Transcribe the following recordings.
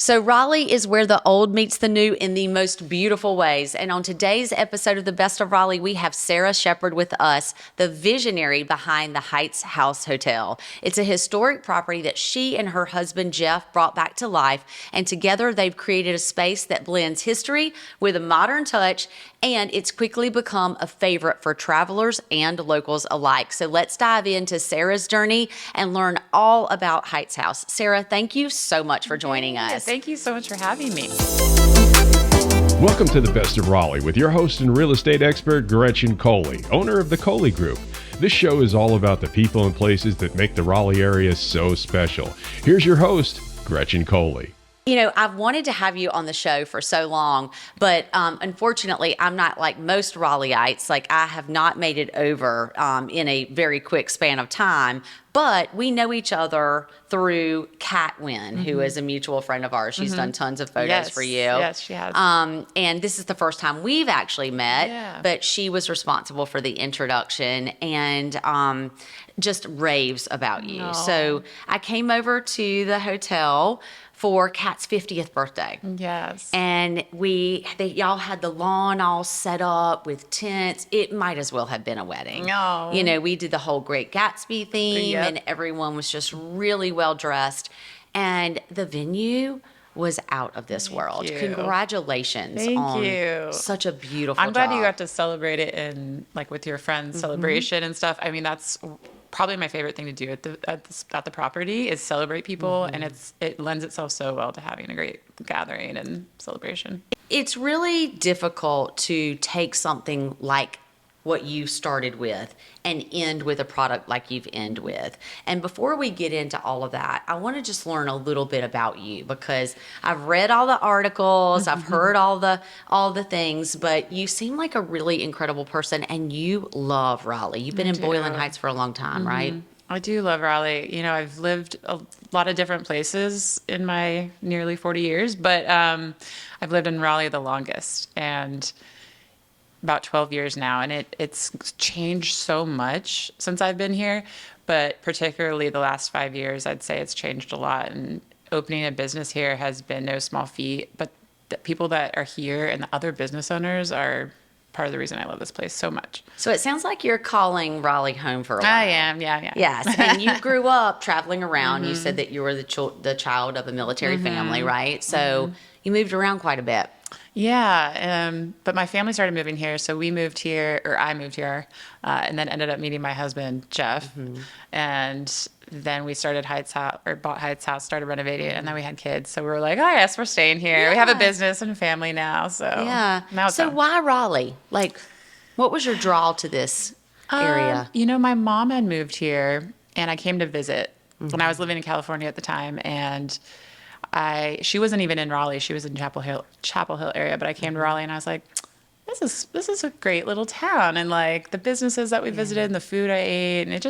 So Raleigh is where the old meets the new in the most beautiful ways. And on today's episode of The Best of Raleigh, we have Sarah Shepard with us, the visionary behind the Heights House Hotel. It's a historic property that she and her husband, Jeff, brought back to life. And together they've created a space that blends history with a modern touch. And it's quickly become a favorite for travelers and locals alike. So let's dive into Sarah's journey and learn all about Heights House. Sarah, thank you so much for joining us. Thank you so much for having me. Welcome to the Best of Raleigh with your host and real estate expert, Gretchen Coley, owner of the Coley Group. This show is all about the people and places that make the Raleigh area so special. Here's your host, Gretchen Coley. You know, I've wanted to have you on the show for so long, but unfortunately, I'm not like most Raleigheites. Like, I have not made it over in a very quick span of time. But we know each other through Kat Wynn, who is a mutual friend of ours. She's done tons of photos for you. Yes, she has. And this is the first time we've actually met, but she was responsible for the introduction and just raves about you. Aww. So I came over to the hotel for Kat's 50th birthday. Yes. And y'all had the lawn all set up with tents. It might as well have been a wedding. No. You know, we did the whole Great Gatsby theme and everyone was just really well dressed. And the venue was out of this world. you. Congratulations Thank on you. such a beautiful I'm glad you job. got to celebrate it in like with your friends' celebration and stuff. I mean, that's probably my favorite thing to do at the property is celebrate people, and it lends itself so well to having a great gathering and celebration. It's really difficult to take something like what you started with and end with a product like you've ended with. And before we get into all of that, I want to just learn a little bit about you, because I've read all the articles, I've heard all the things, but you seem like a really incredible person and you love Raleigh. You've been in Boylan Heights for a long time, right? I do love Raleigh. You know, I've lived a lot of different places in my nearly 40 years, but I've lived in Raleigh the longest, and about 12 years now, and it's changed so much since I've been here, but particularly the last 5 years, I'd say it's changed a lot, and opening a business here has been no small feat, but the people that are here and the other business owners are part of the reason I love this place so much. So it sounds like you're calling Raleigh home for a while. I am, yeah. Yes, and you grew up traveling around. You said that you were the child of a military family, right? So you moved around quite a bit. Yeah, but my family started moving here, so we moved here, or I moved here, and then ended up meeting my husband, Jeff, and then we started bought Heights House, started renovating it, and then we had kids, so we were like, oh yes, we're staying here. Yeah. We have a business and a family now, so Yeah. now it's So done. why Raleigh? Like, what was your draw to this area? You know, my mom had moved here, and I came to visit when I was living in California at the time, and she wasn't even in Raleigh. She was in Chapel Hill area, but I came to Raleigh and I was like, this is a great little town, and like the businesses that we visited and the food I ate, and it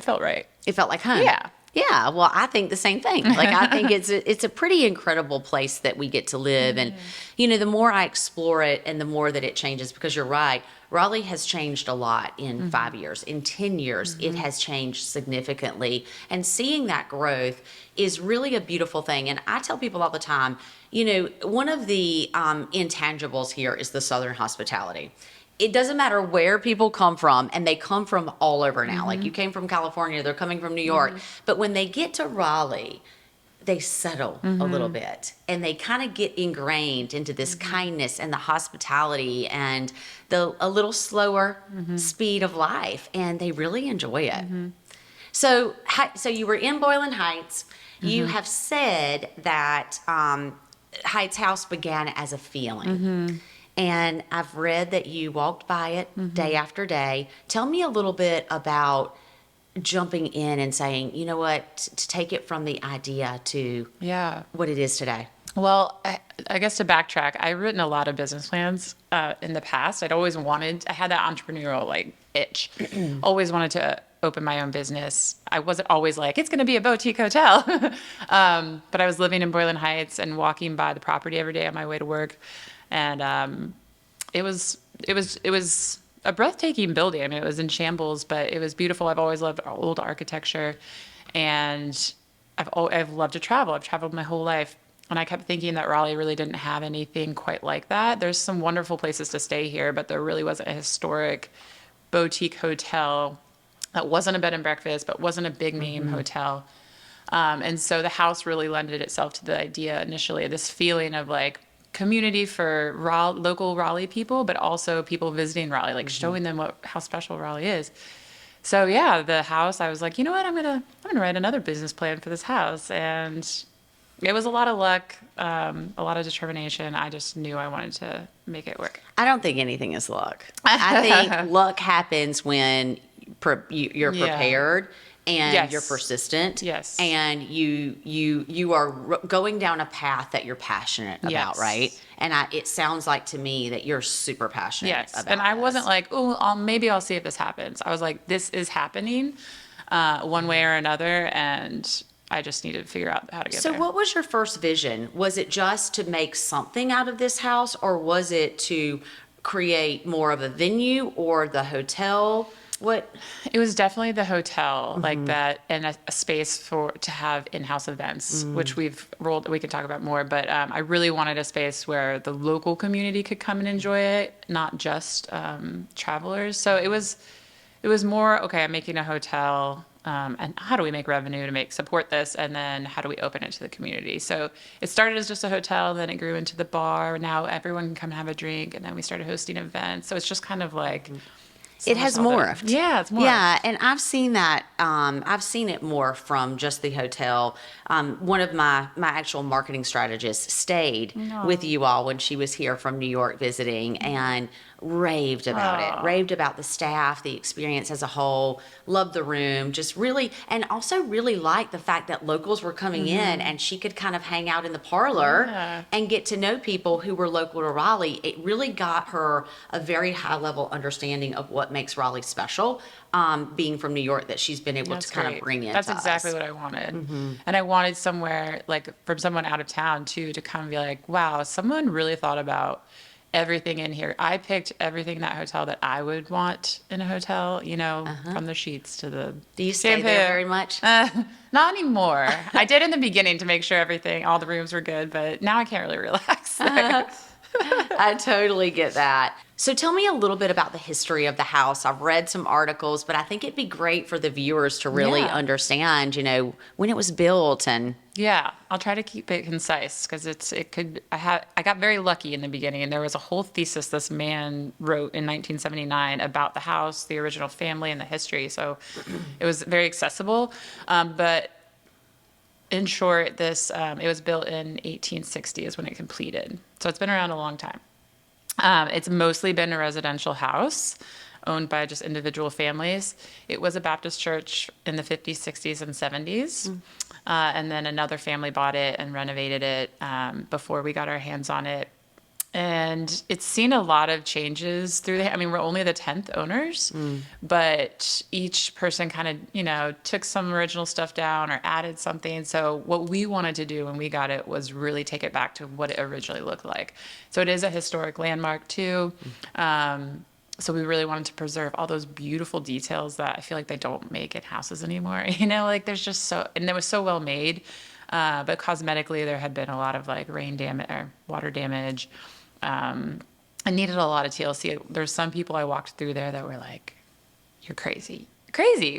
felt right. It felt like home. Yeah. Yeah, well, I think the same thing. Like, I think it's a pretty incredible place that we get to live. And, you know, the more I explore it and the more that it changes, because you're right, Raleigh has changed a lot in 5 years. In 10 years, it has changed significantly. And seeing that growth is really a beautiful thing. And I tell people all the time, you know, one of the intangibles here is the Southern hospitality. It doesn't matter where people come from, and they come from all over now. Like, you came from California, they're coming from New York. But when they get to Raleigh, they settle a little bit, and they kind of get ingrained into this kindness and the hospitality and a little slower speed of life, and they really enjoy it. So you were in Boylan Heights. You have said that Heights House began as a feeling. And I've read that you walked by it day after day. Tell me a little bit about jumping in and saying, you know what, to take it from the idea to what it is today. Well, I guess to backtrack, I've written a lot of business plans in the past. I had that entrepreneurial itch. Always wanted to open my own business. I wasn't always like, it's going to be a boutique hotel. But I was living in Boylan Heights and walking by the property every day on my way to work. And it was a breathtaking building. I mean, it was in shambles, but it was beautiful. I've always loved old architecture, and I've loved to travel. I've traveled my whole life. And I kept thinking that Raleigh really didn't have anything quite like that. There's some wonderful places to stay here, but there really wasn't a historic boutique hotel that wasn't a bed and breakfast, but wasn't a big name hotel. And so the house really lended itself to the idea initially of this feeling of like community for local Raleigh people, but also people visiting Raleigh, like showing them how special Raleigh is. So yeah, the house, I was like, you know what, I'm gonna write another business plan for this house. And it was a lot of luck, a lot of determination. I just knew I wanted to make it work. I don't think anything is luck. I think luck happens when you're prepared and you're persistent. Yes. And you are going down a path that you're passionate about, right? And it sounds like to me that you're super passionate about And I this. wasn't like, maybe I'll see if this happens. I was like, this is happening one way or another, and I just needed to figure out how to get there. So what was your first vision? Was it just to make something out of this house, or was it to create more of a venue or the hotel? What? It was definitely the hotel, like that, and a space to have in-house events, which we can talk about more, but I really wanted a space where the local community could come and enjoy it, not just travelers. So it was more, okay, I'm making a hotel, and how do we make revenue to support this, and then how do we open it to the community? So it started as just a hotel, then it grew into the bar. Now everyone can come and have a drink, and then we started hosting events. So it's just kind of like... It has morphed. Yeah, it's morphed. Yeah, and I've seen that. I've seen it more from just the hotel. One of my actual marketing strategists stayed with you all when she was here from New York visiting and raved about it. Raved about the staff, the experience as a whole. Loved the room. Just really, and also really liked the fact that locals were coming in and she could kind of hang out in the parlor and get to know people who were local to Raleigh. It really got her a very high level understanding of what makes Raleigh special, being from New York, that she's been able to kind of bring in. That's exactly what I wanted. And I wanted somewhere, like from someone out of town too, to come and be like, wow, someone really thought about everything in here. I picked everything in that hotel that I would want in a hotel, from the sheets to the Do you stay there very much? Not anymore. I did in the beginning to make sure all the rooms were good, but now I can't really relax there. I totally get that. So tell me a little bit about the history of the house. I've read some articles, but I think it'd be great for the viewers to really understand, when it was built and... Yeah, I'll try to keep it concise because I got very lucky in the beginning, and there was a whole thesis this man wrote in 1979 about the house, the original family, and the history. So it was very accessible. But in short, it was built in 1860 is when it completed. So it's been around a long time. It's mostly been a residential house owned by just individual families. It was a Baptist church in the 50s, 60s, and 70s. And then another family bought it and renovated it before we got our hands on it. And it's seen a lot of changes we're only the 10th owners, but each person kind of, took some original stuff down or added something. So what we wanted to do when we got it was really take it back to what it originally looked like. So it is a historic landmark too. So we really wanted to preserve all those beautiful details that I feel like they don't make in houses anymore. There's just and it was so well made, but cosmetically there had been a lot of like rain damage or water damage. I needed a lot of TLC. There's some people I walked through there that were like, "You're crazy.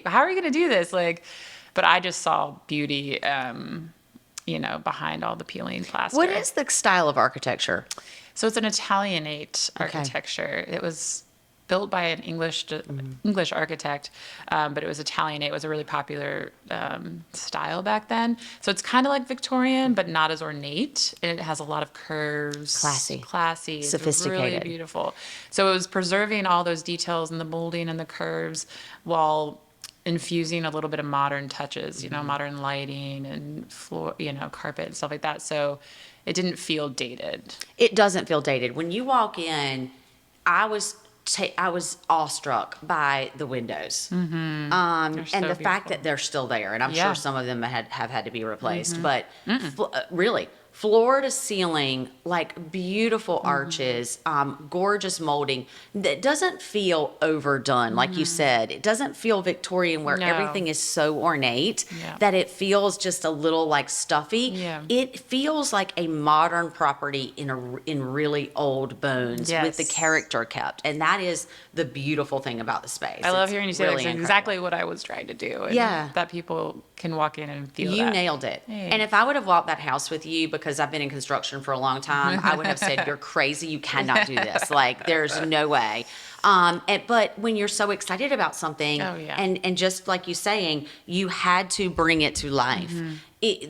How are you going to do this?" But I just saw beauty, behind all the peeling plaster. What is the style of architecture? So it's an Italianate architecture. It was built by an English architect, but it was Italianate. It was a really popular style back then. So it's kind of like Victorian, but not as ornate. And it has a lot of curves. Classy. Sophisticated. Really beautiful. So it was preserving all those details and the molding and the curves while infusing a little bit of modern touches, modern lighting and floor, carpet and stuff like that. So it didn't feel dated. It doesn't feel dated. When you walk in, I was awestruck by the windows, and the fact that they're still there. And I'm sure some of them have had to be replaced, but really floor to ceiling, like beautiful arches, gorgeous molding that doesn't feel overdone. Like you said, it doesn't feel Victorian where No. everything is so ornate Yeah. that it feels just a little like stuffy. Yeah. It feels like a modern property in really old bones with the Yes. character kept. And that is the beautiful thing about the space. I love It's hearing you say really that's incredible. exactly what I was trying to do. And Yeah. that people can walk in and feel You that. nailed it. Hey. And if I would have walked that house with you, because I've been in construction for a long time, I would have said, "You're crazy. You cannot do this. Like, there's no way." But when you're so excited about something, Oh, yeah. and just like you saying, you had to bring it to life.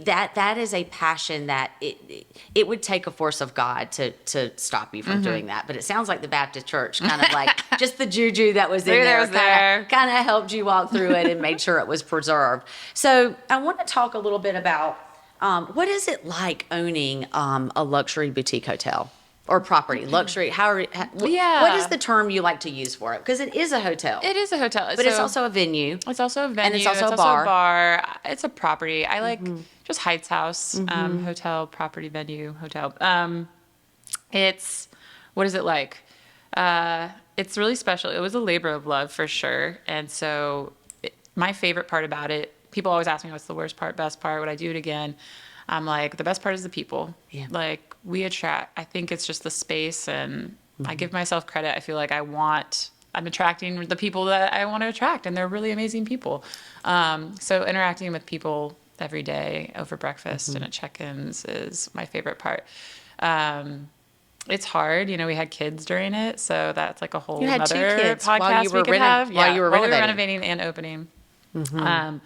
That is a passion that it would take a force of God to stop you from doing that. But it sounds like the Baptist church kind of like just the juju that was in Maybe that there was there. kind of helped you walk through it and made sure it was preserved. So I want to talk a little bit about what is it like owning a luxury boutique hotel or property? Luxury, Yeah. what is the term you like to use for it? Because it is a hotel, It is a hotel. but it's also a venue. It's also a venue. it's also a bar. It's a property. I like just Heights House, hotel, property, venue, hotel. What is it like? It's really special. It was a labor of love for sure. And so my favorite part about it, people always ask me what's the worst part, best part, would I do it again? I'm like, the best part is the people. Yeah. Like I think it's just the space, and I give myself credit. I feel like I'm attracting the people that I want to attract, and they're really amazing people. So interacting with people every day over breakfast and at check-ins is my favorite part. It's hard, we had kids during it, so that's like a whole You had two other kids while podcast you were we could have. while you were while we were renovating. renovating and opening.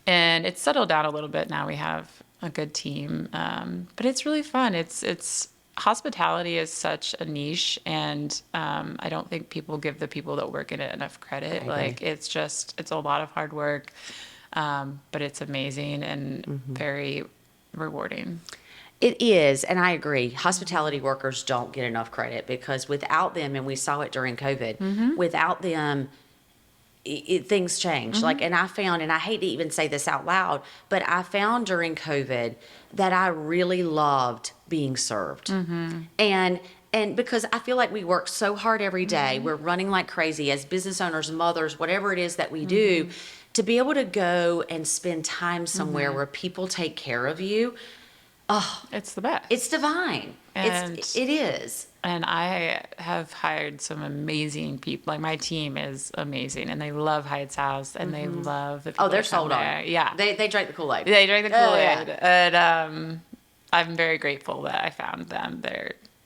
And it's settled down a little bit now. We have a good team, but it's really fun. It's hospitality is such a niche, and I don't think people give the people that work in it enough credit. Like it's a lot of hard work, but it's amazing and very rewarding. It is, and I agree. Hospitality workers don't get enough credit because without them, and we saw it during COVID, without them, things change. Like, and I found, and I hate to even say this out loud, but I found during COVID that I really loved being served. And because I feel like we work so hard every day, we're running like crazy as business owners, mothers, whatever it is that we do, to be able to go and spend time somewhere where people take care of you. It's the best. It's divine. And- It is. And I have hired some amazing people. Like my team is amazing, and they love Heights House, and they love the people. Oh, they're that come sold on there. it. Yeah, They drank the Kool-Aid. they drink the Oh, Kool-Aid, yeah. and I'm very grateful that I found them.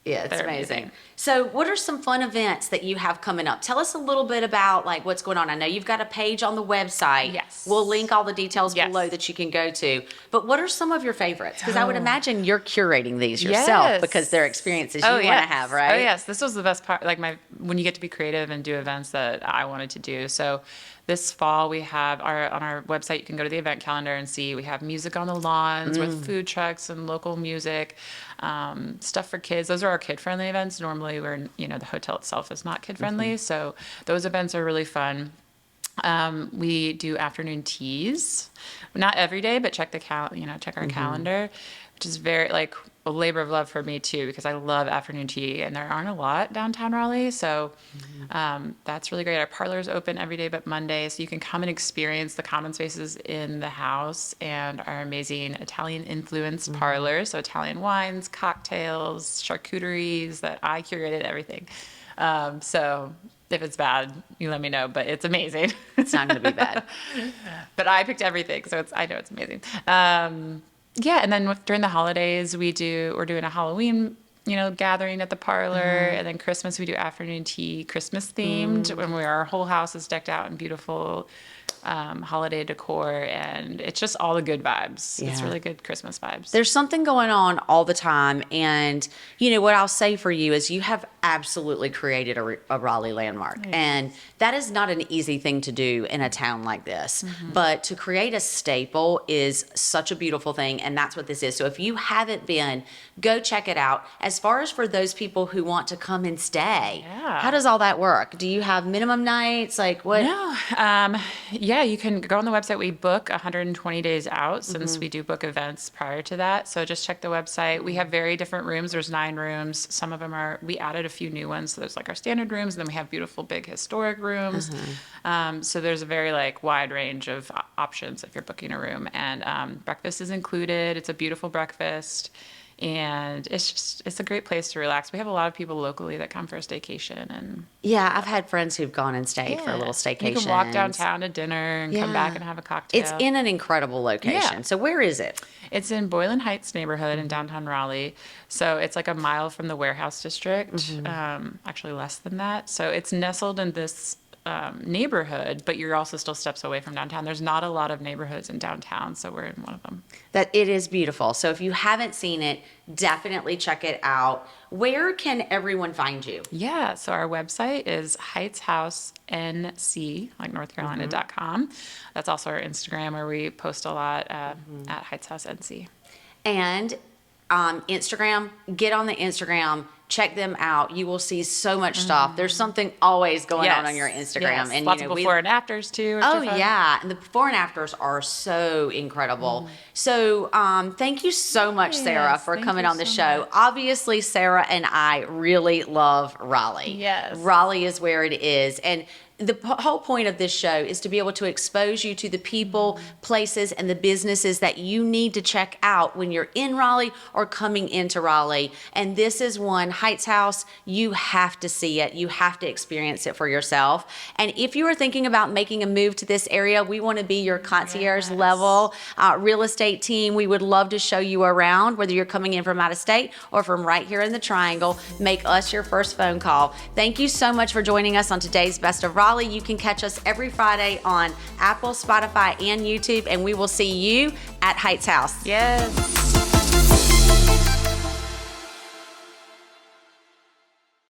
Yeah, it's They're amazing. So what are some fun events that you have coming up? Tell us a little bit about like what's going on. I know you've got a page on the website. Yes. We'll link all the details Yes. below that you can go to. But what are some of your favorites? Because I would imagine you're curating these yourself Yes. because they're experiences you want to yes. have, right? Oh yes, this was the best part. Like when you get to be creative and do events that I wanted to do. So this fall we have on our website. You can go to the event calendar and see we have music on the lawns with food trucks and local music, stuff for kids. Those are our kid-friendly events. Normally, the hotel itself is not kid-friendly, so those events are really fun. We do afternoon teas, not every day, but check our calendar, which is very like a labor of love for me too, because I love afternoon tea, and there aren't a lot downtown Raleigh, so that's really great. Our parlor is open every day but Monday, so you can come and experience the common spaces in the house and our amazing Italian influenced parlor. So Italian wines, cocktails, charcuteries that I curated everything. So if it's bad, you let me know, but it's amazing. It's not going to be bad. But I picked everything, so I know it's amazing. And then during the holidays, we're doing a Halloween, gathering at the parlor, and then Christmas we do afternoon tea, Christmas themed, when our whole house is decked out in beautiful holiday decor, and it's just all the good vibes. It's Yeah. really good Christmas vibes. There's something going on all the time. And, what I'll say for you is you have absolutely created a Raleigh landmark. And that is not an easy thing to do in a town like this. But to create a staple is such a beautiful thing. And that's what this is. So if you haven't been, go check it out. As far as for those people who want to come and stay, Yeah. how does all that work? Do you have minimum nights? Like what? No, Yeah, you can go on the website. We book 120 days out since we do book events prior to that. So just check the website. We have very different rooms. There's 9 rooms. Some of them we added a few new ones. So there's like our standard rooms, and then we have beautiful big historic rooms. So there's a very like wide range of options if you're booking a room. And breakfast is included. It's a beautiful breakfast. And it's a great place to relax. We have a lot of people locally that come for a staycation, and Yeah, I've had friends who've gone and stayed for a little staycation. You can walk downtown to dinner and come back and have a cocktail. It's in an incredible location. Yeah. So where is it? It's in Boylan Heights neighborhood in downtown Raleigh. So it's like a mile from the warehouse district, actually less than that. So it's nestled in this neighborhood, but you're also still steps away from downtown. There's not a lot of neighborhoods in downtown, so we're in one of them. That it is beautiful. So if you haven't seen it, definitely check it out. Where can everyone find you? Yeah, so our website is heightshousenc, like northcarolina.com. That's also our Instagram, where we post a lot at heightshousenc. And Instagram, get on the Instagram. Check them out. You will see so much stuff. There's something always going on your Instagram. Yes. And lots of before and afters too. which Oh are fun. yeah, and the before and afters are so incredible. So thank you so much, Sarah, for thank coming you on the so show. much. Obviously, Sarah and I really love Raleigh. Yes. Raleigh is where it is, and the whole point of this show is to be able to expose you to the people, places, and the businesses that you need to check out when you're in Raleigh or coming into Raleigh. And this is one, Heights House. You have to see it. You have to experience it for yourself. And if you are thinking about making a move to this area, we want to be your concierge level real estate team. We would love to show you around, whether you're coming in from out of state or from right here in the Triangle. Make us your first phone call. Thank you so much for joining us on today's Best of Raleigh. You can catch us every Friday on Apple, Spotify, and YouTube, and we will see you at Heights House. Yes.